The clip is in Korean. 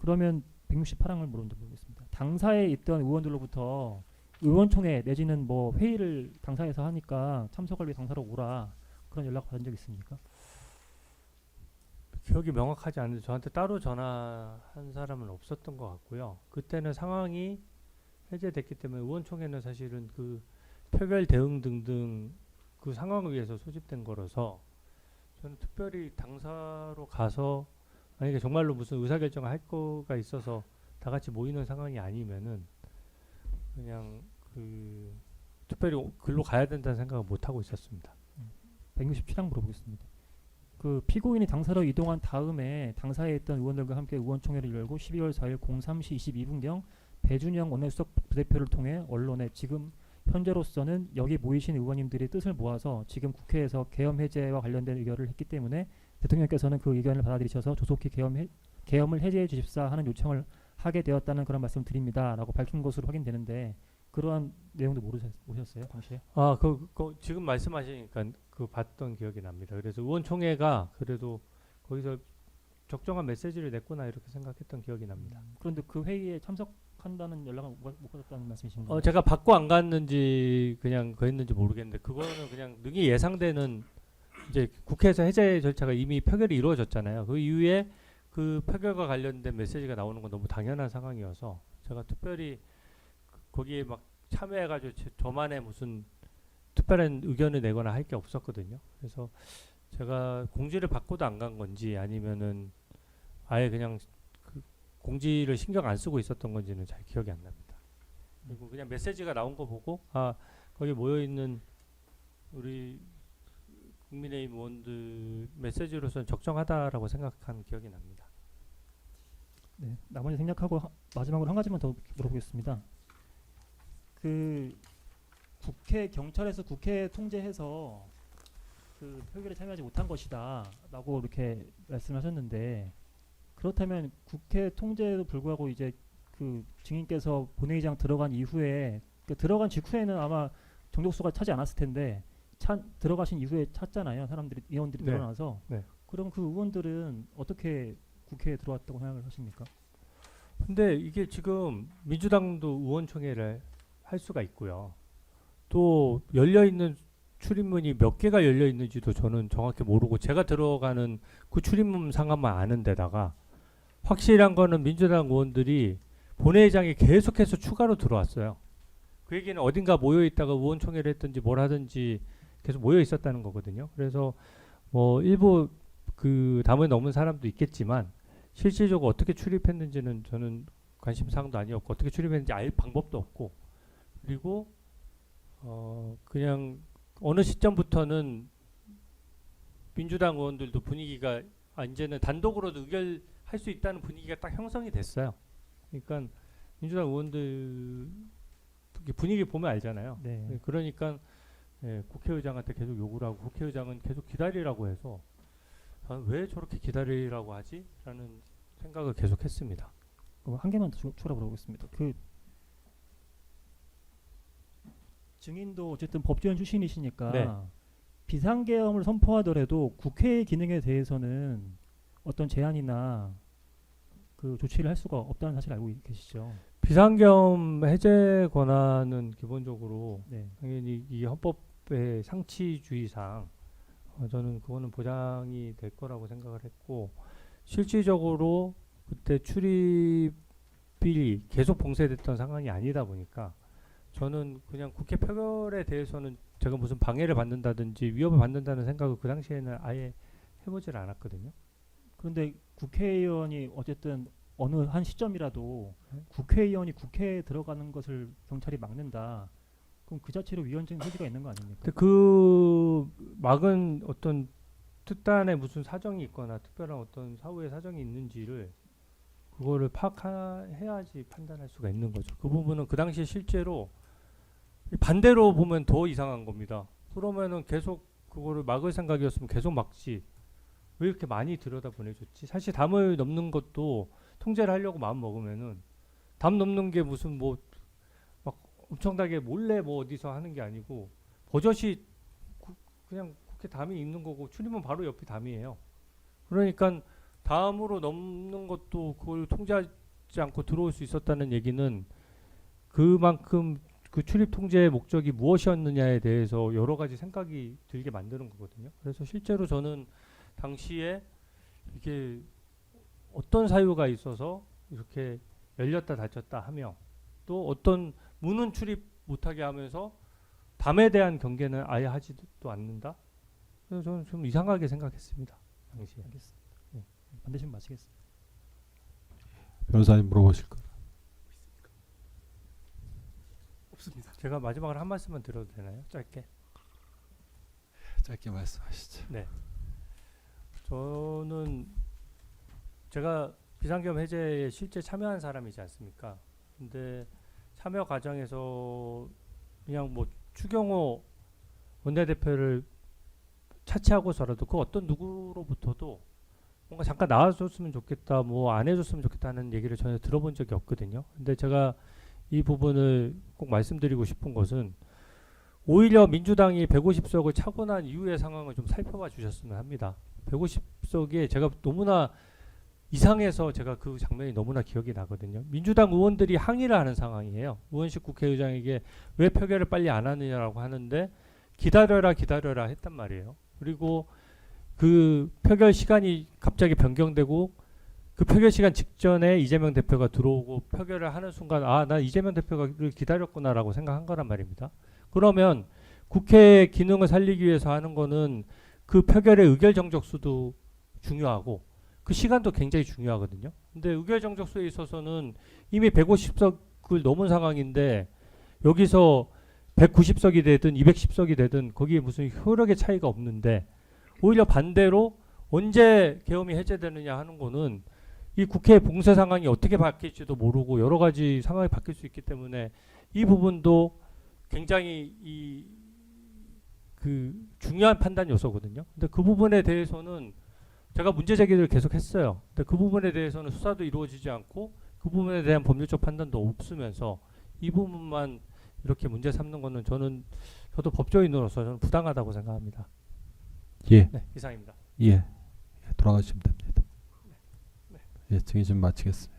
그러면 168항을 물었는데 모르겠습니다. 당사에 있던 의원들로부터 의원총회 내지는 뭐 회의를 당사에서 하니까 참석을 위해 당사로 오라 그런 연락 받은 적 있습니까? 기억이 명확하지 않은데 저한테 따로 전화한 사람은 없었던 것 같고요. 그때는 상황이 해제됐기 때문에 의원총회는 사실은 그 표결 대응 등등 그 상황을 위해서 소집된 거라서 저는 특별히 당사로 가서 만약에 정말로 무슨 의사결정을 할 거가 있어서 다 같이 모이는 상황이 아니면은 그냥 그 특별히 글로 가야 된다는 생각을 못 하고 있었습니다. 167항 물어보겠습니다. 그 피고인이 당사로 이동한 다음에 당사에 있던 의원들과 함께 의원총회를 열고 12월 4일 03시 22분경 배준영 원내수석 부대표를 통해 언론에 지금 현재로서는 여기 모이신 의원님들이 뜻을 모아서 지금 국회에서 계엄 해제와 관련된 의결을 했기 때문에 대통령께서는 그 의견을 받아들이셔서 조속히 계엄을 해제해 주십사 하는 요청을 하게 되었다는 그런 말씀 드립니다. 라고 밝힌 것으로 확인되는데 그러한 내용도 모르셨어요? 당시에? 지금 말씀하시니까 그 봤던 기억이 납니다. 그래서 의원총회가 그래도 거기서 적정한 메시지를 냈구나 이렇게 생각했던 기억이 납니다. 그런데 그 회의에 참석한다는 연락을 못 받았다는 말씀이신가요? 제가 받고 안 갔는지 그냥 그랬는지 모르겠는데 그거는 그냥 능히 예상되는 이제 국회에서 해제 절차가 이미 표결이 이루어졌잖아요. 그 이후에 그 표결과 관련된 메시지가 나오는 건 너무 당연한 상황이어서 제가 특별히 거기에 막 참여해가지고 저만의 무슨 특별한 의견을 내거나 할 게 없었거든요. 그래서 제가 공지를 받고도 안 간 건지 아니면은 아예 그냥 그 공지를 신경 안 쓰고 있었던 건지는 잘 기억이 안 납니다. 그리고 그냥 메시지가 나온 거 보고 거기 모여 있는 우리 국민의힘 의원들 메시지로서는 적정하다라고 생각한 기억이 납니다. 네, 나머지 생략하고 마지막으로 한 가지만 더 물어보겠습니다. 그 국회 경찰에서 국회 통제해서 그 표결에 참여하지 못한 것이다라고 이렇게 말씀하셨는데 그렇다면 국회 통제에도 불구하고 이제 그 증인께서 본회의장 들어간 이후에 들어간 직후에는 아마 정족수가 차지 않았을 텐데 들어가신 이후에 찼잖아요. 의원들이 네. 늘어나서. 네. 그럼 그 의원들은 어떻게 국회에 들어왔다고 생각을 하십니까? 근데 이게 지금 민주당도 의원총회를 할 수가 있고요. 또 열려있는 출입문이 몇 개가 열려있는지도 저는 정확히 모르고 제가 들어가는 그 출입문 상황만 아는 데다가 확실한 거는 민주당 의원들이 본회의장에 계속해서 추가로 들어왔어요. 그 얘기는 어딘가 모여있다가 의원총회를 했든지 뭘 하든지 계속 모여있었다는 거거든요. 그래서 뭐 일부 그 담을 넘은 사람도 있겠지만 실질적으로 어떻게 출입했는지는 저는 관심사항도 아니었고 어떻게 출입했는지 알 방법도 없고 그리고 그냥 어느 시점부터는 민주당 의원들도 분위기가 이제는 단독으로도 의결할 수 있다는 분위기가 딱 형성이 됐어요. 그러니까 민주당 의원들 분위기 보면 알잖아요. 네. 그러니까 국회의장한테 계속 요구를 하고 국회의장은 계속 기다리라고 해서 왜 저렇게 기다리라고 하지? 라는 생각을 계속 했습니다. 한 개만 더 추가로 물어보겠습니다. 그 증인도 어쨌든 법조인 출신이시니까 네. 비상계엄을 선포하더라도 국회의 기능에 대해서는 어떤 제한이나 그 조치를 할 수가 없다는 사실 알고 계시죠? 비상계엄 해제 권한은 기본적으로 네. 당연히 이 헌법의 상치주의상 저는 그거는 보장이 될 거라고 생각을 했고 실질적으로 그때 출입이 계속 봉쇄됐던 상황이 아니다 보니까 저는 그냥 국회 표결에 대해서는 제가 무슨 방해를 받는다든지 위협을 받는다는 생각을 그 당시에는 아예 해보질 않았거든요. 그런데 국회의원이 어쨌든 어느 한 시점이라도 국회의원이 국회에 들어가는 것을 경찰이 막는다. 그럼 그 자체로 위헌적인 소지가 있는 거 아닙니까? 근데 그 막은 어떤 특단의 무슨 사정이 있거나 특별한 어떤 사후의 사정이 있는지를 그거를 파악해야지 판단할 수가 있는 거죠. 그 부분은 그 당시에 실제로 반대로 보면 더 이상한 겁니다. 그러면은 계속 그거를 막을 생각이었으면 계속 막지. 왜 이렇게 많이 들여다 보내줬지? 사실 담을 넘는 것도 통제를 하려고 마음 먹으면은 담 넘는 게 무슨 뭐 막 엄청나게 몰래 뭐 어디서 하는 게 아니고 버젓이 그냥 국회 담이 있는 거고 출입문 바로 옆이 담이에요. 그러니까 다음으로 넘는 것도 그걸 통제하지 않고 들어올 수 있었다는 얘기는 그만큼 그 출입 통제의 목적이 무엇이었느냐에 대해서 여러 가지 생각이 들게 만드는 거거든요. 그래서 실제로 저는 당시에 이게 어떤 사유가 있어서 이렇게 열렸다 닫혔다 하며 또 어떤 문은 출입 못하게 하면서 밤에 대한 경계는 아예 하지도 않는다. 그래서 저는 좀 이상하게 생각했습니다. 당시에. 알겠습니다. 예, 반드시 마치겠습니다. 변호사님 물어보실 거. 없습니다. 제가 마지막으로 한 말씀만 드려도 되나요? 짧게. 짧게 말씀하시죠. 저는 제가 비상계엄 해제에 실제 참여한 사람이지 않습니까? 근데 참여 과정에서 그냥 뭐 추경호 원내대표를 차치하고서라도 그 어떤 누구로부터도 뭔가 잠깐 나와줬으면 좋겠다, 뭐 안 해줬으면 좋겠다는 얘기를 전혀 들어본 적이 없거든요. 근데 제가 이 부분을 꼭 말씀드리고 싶은 것은 오히려 민주당이 150석을 차고 난 이후의 상황을 좀 살펴봐 주셨으면 합니다. 150석에 제가 너무나 이상해서 제가 그 장면이 너무나 기억이 나거든요. 민주당 의원들이 항의를 하는 상황이에요. 우원식 국회의장에게 왜 표결을 빨리 안 하느냐라고 하는데 기다려라 했단 말이에요. 그리고 그 표결 시간이 갑자기 변경되고 그 표결 시간 직전에 이재명 대표가 들어오고 표결을 하는 순간 아, 나 이재명 대표가 기다렸구나라고 생각한 거란 말입니다. 그러면 국회의 기능을 살리기 위해서 하는 거는 그 표결의 의결 정적수도 중요하고 그 시간도 굉장히 중요하거든요. 근데 의결 정적수에 있어서는 이미 150석을 넘은 상황인데 여기서 190석이 되든 210석이 되든 거기에 무슨 효력의 차이가 없는데 오히려 반대로 언제 계엄이 해제되느냐 하는 거는 이 국회 봉쇄 상황이 어떻게 바뀔지도 모르고 여러 가지 상황이 바뀔 수 있기 때문에 이 부분도 굉장히 그 중요한 판단 요소거든요. 근데 그 부분에 대해서는 제가 문제 제기를 계속 했어요. 근데 그 부분에 대해서는 수사도 이루어지지 않고 그 부분에 대한 법률적 판단도 없으면서 이 부분만 이렇게 문제 삼는 거는 저도 법조인으로서 저는 부당하다고 생각합니다. 예, 네, 이상입니다. 예, 돌아가시면 됩니다. 예, 증인 좀 마치겠습니다.